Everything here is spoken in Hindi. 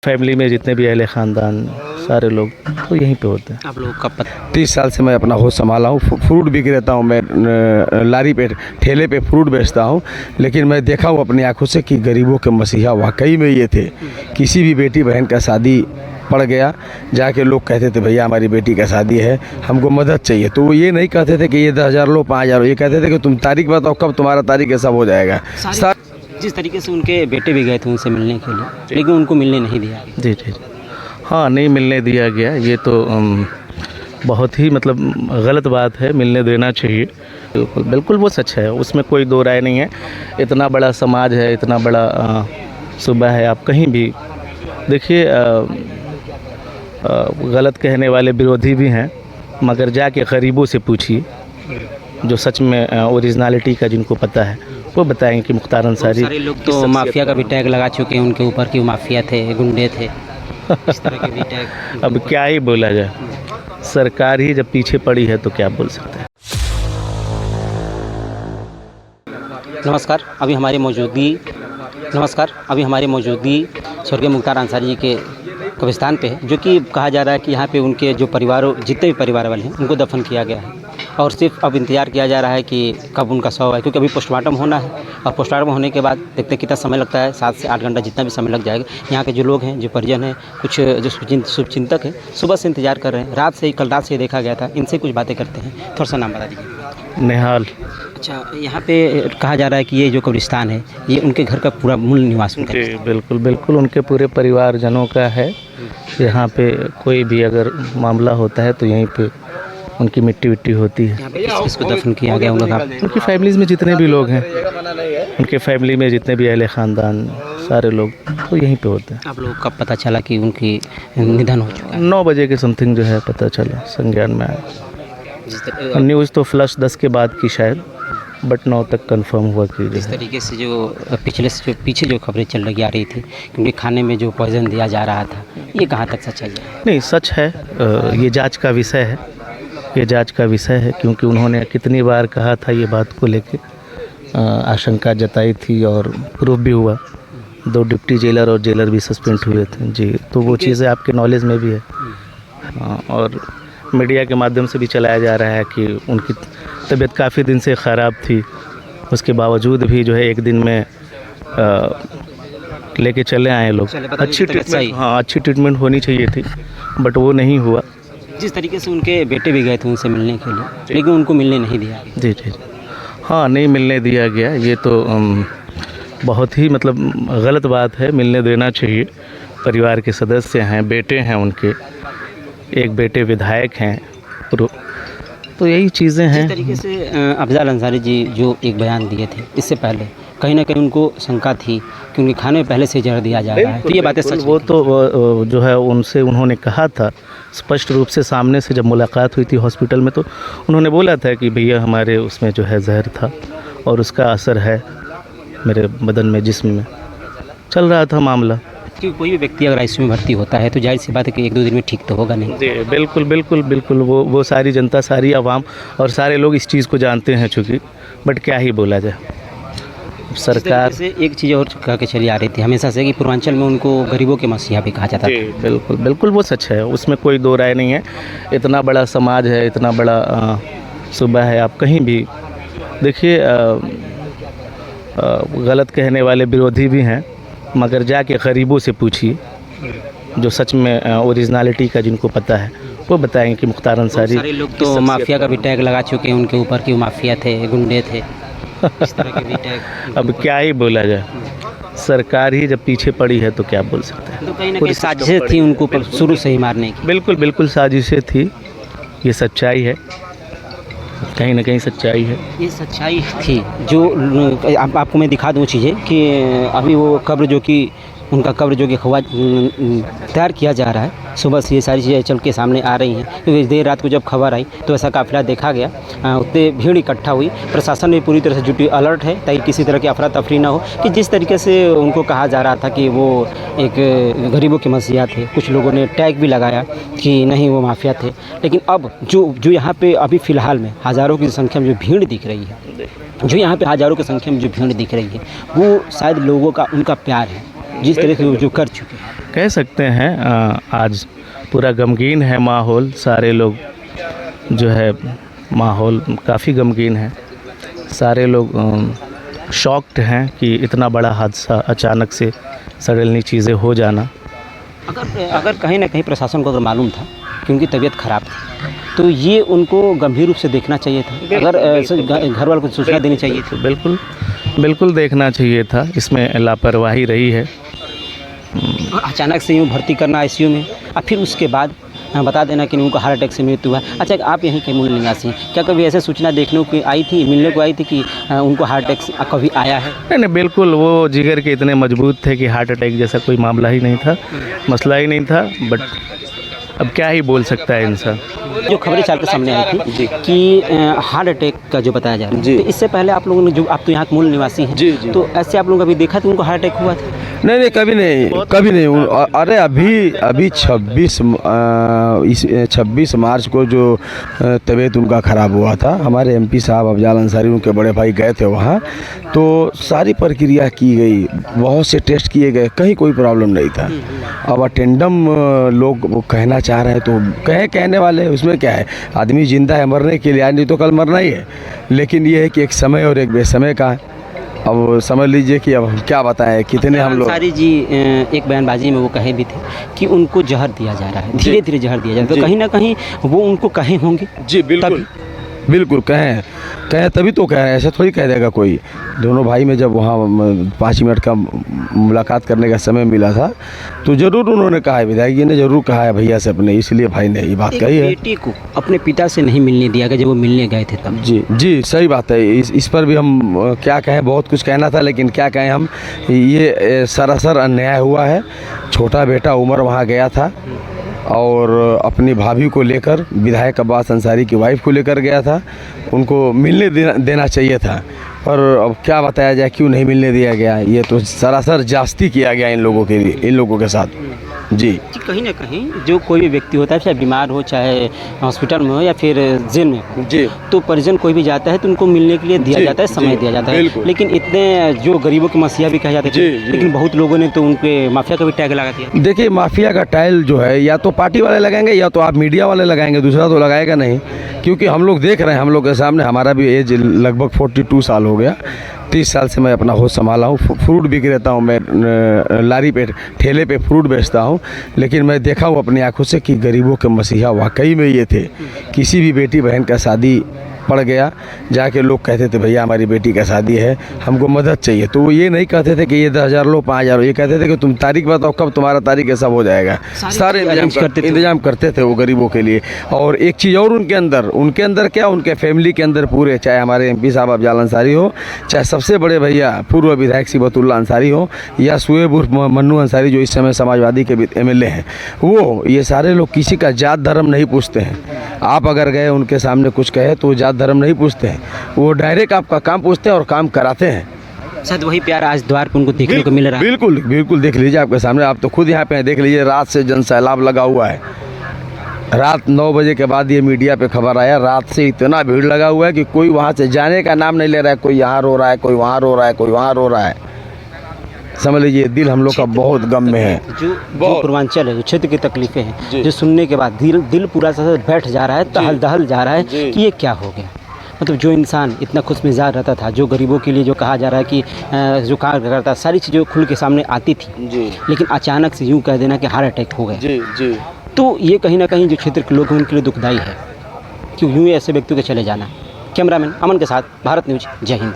फैमिली में जितने भी अहले ख़ानदान सारे लोग तो यहीं पे होते हैं। आप लोगों का पता 30 साल से मैं अपना होश संभाला हूँ। फ्रूट बिक रहता हूँ, मैं लारी पे ठेले पे फ्रूट बेचता हूँ। लेकिन मैं देखा हूँ अपनी आंखों से कि गरीबों के मसीहा वाकई में ये थे। किसी भी बेटी बहन का शादी पड़ गया, जाके लोग कहते थे भैया हमारी बेटी का शादी है, हमको मदद चाहिए। तो वो ये नहीं कहते थे कि ये 10,000 लो 5,000 लो, ये कहते थे कि तुम तारीख बताओ कब तुम्हारा तारीख है, सब हो जाएगा। जिस तरीके से उनके बेटे भी गए थे उनसे मिलने के लिए, लेकिन उनको मिलने नहीं दिया। जी जी हाँ, नहीं मिलने दिया गया, ये तो बहुत ही मतलब गलत बात है। मिलने देना चाहिए, बिल्कुल बिल्कुल वो सच है, उसमें कोई दो राय नहीं है। इतना बड़ा समाज है, इतना बड़ा सूबा है, आप कहीं भी देखिए गलत कहने वाले विरोधी भी हैं, मगर जाके गरीबों से पूछिए जो सच में ओरिजिनलिटी का जिनको पता है वो बताएंगे कि मुख्तार अंसारी। सारे लोग तो माफिया का भी टैग लगा चुके हैं उनके ऊपर कि वो माफिया थे, गुंडे थे, इस तरह के भी टैग। अब क्या ही बोला जाए, सरकार ही जब पीछे पड़ी है तो क्या बोल सकते हैं। नमस्कार, अभी हमारी मौजूदगी स्वर्गीय मुख्तार अंसारी जी के कब्रिस्तान पे है, जो कि कहा जा रहा है कि यहाँ पे उनके जो जितने भी परिवार वाले हैं उनको दफन किया गया है और सिर्फ अब इंतज़ार किया जा रहा है कि कब उनका शव है, क्योंकि अभी पोस्टमार्टम होना है और पोस्टमार्टम होने के बाद देखते कितना समय लगता है, 7 से 8 घंटा जितना भी समय लग जाएगा। यहाँ के जो लोग हैं, जो परिजन हैं, कुछ जो शुभचिंतक हैं, सुबह से इंतज़ार कर रहे हैं। कल रात से देखा गया था। इनसे कुछ बातें करते हैं। थोड़ा सा नाम बता दीजिए। निहाल। अच्छा, यहाँ पे कहा जा रहा है कि ये जो कब्रिस्तान है ये उनके घर का पूरा मूल निवास उनका है। बिल्कुल बिल्कुल उनके पूरे परिवारजनों का है। यहाँ पे कोई भी अगर मामला होता है तो यहीं पे उनकी मिट्टी होती है। इसको दफन किया गया उनका। उनकी फैमिलीज़ में जितने भी लोग हैं, उनके फैमिली में जितने भी अहले ख़ानदान सारे लोग तो यहीं पे होते हैं। आप लोगों का पता चला कि उनकी निधन हो चुका है? 9 बजे के समथिंग जो है पता चला, संज्ञान में आया। न्यूज़ तो फ्लश 10 के बाद की शायद, बट 9 तक कंफर्म हुआ कि इस तरीके से जो पीछे जो खबरें चल रही आ रही थी कि उनके खाने में जो पॉइजन दिया जा रहा था, ये कहाँ तक सच्चाई है? नहीं, सच है। ये जांच का विषय है, क्योंकि उन्होंने कितनी बार कहा था ये बात को लेके, आशंका जताई थी और प्रूफ भी हुआ। 2 डिप्टी जेलर और जेलर भी सस्पेंड हुए थे जी। तो वो चीज़ें आपके नॉलेज में भी है। और मीडिया के माध्यम से भी चलाया जा रहा है कि उनकी तबीयत काफ़ी दिन से ख़राब थी, उसके बावजूद भी जो है एक दिन में लेके चले आए लोग। अच्छी ट्रीटमेंट होनी चाहिए थी, बट वो नहीं हुआ। जिस तरीके से उनके बेटे भी गए थे उनसे मिलने के लिए, लेकिन उनको मिलने नहीं दिया। जी हाँ, नहीं मिलने दिया गया, ये तो बहुत ही मतलब गलत बात है। मिलने देना चाहिए। परिवार के सदस्य हैं, बेटे हैं उनके, एक बेटे विधायक हैं, तो यही चीज़ें हैं। जिस तरीके से अफजल अंसारी जी जो एक बयान दिए थे, इससे पहले कहीं ना कहीं उनको शंका थी कि उनके खाने में पहले से जहर दिया जा रहा है, तो ये बातें सच? वो तो जो है उनसे उन्होंने कहा था स्पष्ट रूप से, सामने से जब मुलाकात हुई थी हॉस्पिटल में, तो उन्होंने बोला था कि भैया हमारे उसमें जो है जहर था और उसका असर है मेरे बदन में, जिस्म में चल रहा था मामला। क्योंकि कोई भी व्यक्ति अगर आईसीयू में भर्ती होता है तो जाहिर सी बात है कि 1-2 दिन में ठीक तो होगा नहीं। जी बिल्कुल वो सारी जनता, सारी आवाम और सारे लोग इस चीज़ को जानते हैं चूँकि, बट क्या ही बोला जाए। सरकार से एक चीज़ और कह के चली आ रही थी हमेशा से कि पूर्वांचल में उनको गरीबों के मसीहा भी कहा जाता था। बिल्कुल वो सच है, उसमें कोई दो राय नहीं है। इतना बड़ा समाज है, इतना बड़ा सूबा है, आप कहीं भी देखिए गलत कहने वाले विरोधी भी हैं, मगर जाके गरीबों से पूछिए जो सच में ओरिजिनलिटी का जिनको पता है वो बताएंगे कि मुख्तार अंसारी। सारे लोग तो माफिया का भी टैग लगा चुके हैं उनके ऊपर कि वो माफिया थे, गुंडे थे, इस तरह के भी टैग। अब क्या ही बोला जाए, सरकार ही जब पीछे पड़ी है तो क्या बोल सकते हैं। तो कहीं ना कहीं साजिशें थी उनको शुरू से ही मारने की। बिल्कुल साजिशें थी, ये सच्चाई है, कहीं ना कहीं सच्चाई है। ये सच्चाई थी जो आपको मैं दिखा दूँ चीज़ें कि अभी वो कब्र जो कि उनका कब्र जो कि तैयार किया जा रहा है, सुबह से ये सारी चीज़ें चल के सामने आ रही हैं। क्योंकि देर रात को जब खबर आई तो ऐसा काफिला देखा गया, उतने भीड़ इकट्ठा हुई। प्रशासन भी पूरी तरह से जुटी, अलर्ट है ताकि किसी तरह की अफरा तफरी ना हो। कि जिस तरीके से उनको कहा जा रहा था कि वो एक गरीबों के मसीहा थे, कुछ लोगों ने टैग भी लगाया कि नहीं वो माफिया थे। लेकिन अब जो यहाँ पे अभी फ़िलहाल में हज़ारों की संख्या में जो भीड़ दिख रही है, जो यहाँ पे हज़ारों की संख्या में जो भीड़ दिख रही है, वो शायद लोगों का उनका प्यार है। जिस तरह से वो जो कर चुके हैं। कह सकते हैं आज पूरा गमगीन है माहौल, सारे लोग जो है माहौल काफ़ी गमगीन है, सारे लोग शॉक्ड हैं कि इतना बड़ा हादसा अचानक से सडनली चीज़ें हो जाना। अगर कहीं ना कहीं प्रशासन को अगर मालूम था कि उनकी तबीयत खराब थी तो ये उनको गंभीर रूप से देखना चाहिए था, अगर घर वालों को सूचना देनी चाहिए थी। बिल्कुल बिल्कुल देखना चाहिए था, इसमें लापरवाही रही है। अचानक से यूँ भर्ती करना आईसीयू में और फिर उसके बाद बता देना कि उनको हार्ट अटैक से मृत्यु हुआ। अच्छा, आप यहीं के मूल निवासी हैं, क्या कभी ऐसे सूचना देखने को आई थी, मिलने को आई थी कि उनको हार्ट अटैक कभी आया है? नहीं, बिल्कुल वो जिगर के इतने मजबूत थे कि हार्ट अटैक जैसा कोई मामला ही नहीं था, मसला ही नहीं था। बट अब क्या ही बोल सकता है इंसान। जो खबरें चल के सामने आई थी कि हार्ट अटैक का जो बताया जा रहा है, तो इससे पहले आप लोगों ने, जो आप तो यहाँ के मूल निवासी हैं, तो ऐसे आप लोगों ने कभी देखा था उनको हार्ट अटैक हुआ था? नहीं, कभी नहीं। अरे अभी 26 मार्च को जो तबीयत उनका ख़राब हुआ था, हमारे एमपी साहब अफजाल अंसारी उनके बड़े भाई गए थे वहाँ, तो सारी प्रक्रिया की गई, बहुत से टेस्ट किए गए, कहीं कोई प्रॉब्लम नहीं था। अब अटेंडम लोग वो कहना चाह रहे हैं तो कहने वाले, उसमें क्या है, आदमी जिंदा है मरने के लिए, आज नहीं तो कल मरना ही है। लेकिन ये है कि एक समय और एक बेसमय का है। अब समझ लीजिए कि अब हम क्या बताएं, कितने हम लोग। अंसारी जी एक बयानबाजी में वो कहे भी थे कि उनको जहर दिया जा रहा है, धीरे धीरे जहर दिया जा रहा है, तो कहीं ना कहीं वो उनको कहे होंगे। जी बिल्कुल कहें तभी तो कह रहे हैं, ऐसे थोड़ी कह देगा कोई। दोनों भाई में जब वहाँ 5 मिनट का मुलाकात करने का समय मिला था तो ज़रूर उन्होंने कहा है, विधायक जी ने ज़रूर कहा है भैया से अपने, इसलिए भाई ने ये बात कही है। बेटी को अपने पिता से नहीं मिलने दिया गया जब वो मिलने गए थे तब। जी सही बात है। इस पर भी हम क्या कहें, बहुत कुछ कहना था, लेकिन क्या कहें हम, ये सरासर अन्याय हुआ है। छोटा बेटा उमर वहाँ गया था और अपनी भाभी को लेकर, विधायक अब्बास अंसारी की वाइफ को लेकर गया था, उनको मिलने देना चाहिए था। और अब क्या बताया जाए क्यों नहीं मिलने दिया गया, ये तो सरासर जास्ती किया गया इन लोगों के लिए, इन लोगों के साथ। जी कहीं ना कहीं जो कोई भी व्यक्ति होता है, चाहे बीमार हो, चाहे हॉस्पिटल में हो या फिर जेल में हो, जी, तो परिजन कोई भी जाता है तो उनको मिलने के लिए दिया जाता है, समय दिया जाता है। लेकिन इतने जो गरीबों के मसीहा भी कहे जाते थे, लेकिन बहुत लोगों ने तो उनके माफिया का भी टैग लगा दिया। देखिए, माफिया का टैग जो है या तो पार्टी वाले लगाएंगे या तो आप मीडिया वाले लगाएंगे, दूसरा तो लगाएगा नहीं। क्योंकि हम लोग देख रहे हैं, हम लोग के सामने, हमारा भी एज लगभग 42 साल हो गया, 30 साल से मैं अपना होश संभाला हूँ। फ्रूट विक्रेता हूँ मैं, लारी पे, ठेले पे फ्रूट बेचता हूँ। लेकिन मैं देखा हूँ अपनी आंखों से कि गरीबों के मसीहा वाकई में ये थे। किसी भी बेटी बहन का शादी पड़ गया, जाके लोग कहते थे भैया हमारी बेटी का शादी है, हमको मदद चाहिए, तो वो ये नहीं कहते थे कि ये 10,000 लो, 5,000 लो, ये कहते थे कि तुम तारीख बताओ कब तुम्हारा तारीख ऐसा हो जाएगा। सारे इंतजाम करते थे वो गरीबों के लिए। और एक चीज़ और उनके अंदर क्या, उनके फैमिली के अंदर पूरे, चाहे हमारे एमपी साहब अफजाल अंसारी हो, चाहे सबसे बड़े भैया पूर्व विधायक सिबतुल्ला अंसारी हो, या शुएब उर्फ मन्नू अंसारी जो इस समय समाजवादी के MLA हैं, वो ये सारे लोग किसी का जात धर्म नहीं पूछते हैं। आप अगर गए उनके सामने कुछ कहे तो जात धर्म नहीं पूछते हैं, वो डायरेक्ट आपका काम पूछते हैं और काम कराते हैं। शायद वही प्यार आज द्वार पर उनको देखने को मिल रहा है। बिल्कुल देख लीजिए आपके सामने, आप तो खुद यहाँ पे देख लीजिए, रात से जन सैलाब लगा हुआ है। रात 9 बजे के बाद ये मीडिया पे खबर आया, रात से इतना भीड़ लगा हुआ है कि कोई वहाँ से जाने का नाम नहीं ले रहा है। कोई यहाँ रो रहा है, कोई वहाँ रो रहा है, कोई वहाँ रो रहा है। समझ लीजिए दिल हम लोग का बहुत गम में है। जो पूर्वांचल है, जो क्षेत्र की तकलीफें हैं, जो सुनने के बाद दिल पूरा सा बैठ जा रहा है, तहल दहल जा रहा है कि ये क्या हो गया। मतलब जो इंसान इतना खुश मिजाज रहता था, जो गरीबों के लिए जो कहा जा रहा है कि जो कार्य करता, सारी चीज़ें खुल के सामने आती थी, लेकिन अचानक से यूँ कह देना कि हार्ट अटैक हो गया, तो ये कहीं ना कहीं जो क्षेत्र के लोग हैं उनके लिए दुखदायी है कि यूँ ऐसे व्यक्तियों के चले जाना। कैमरामैन अमन के साथ भारत न्यूज़, जय हिंद।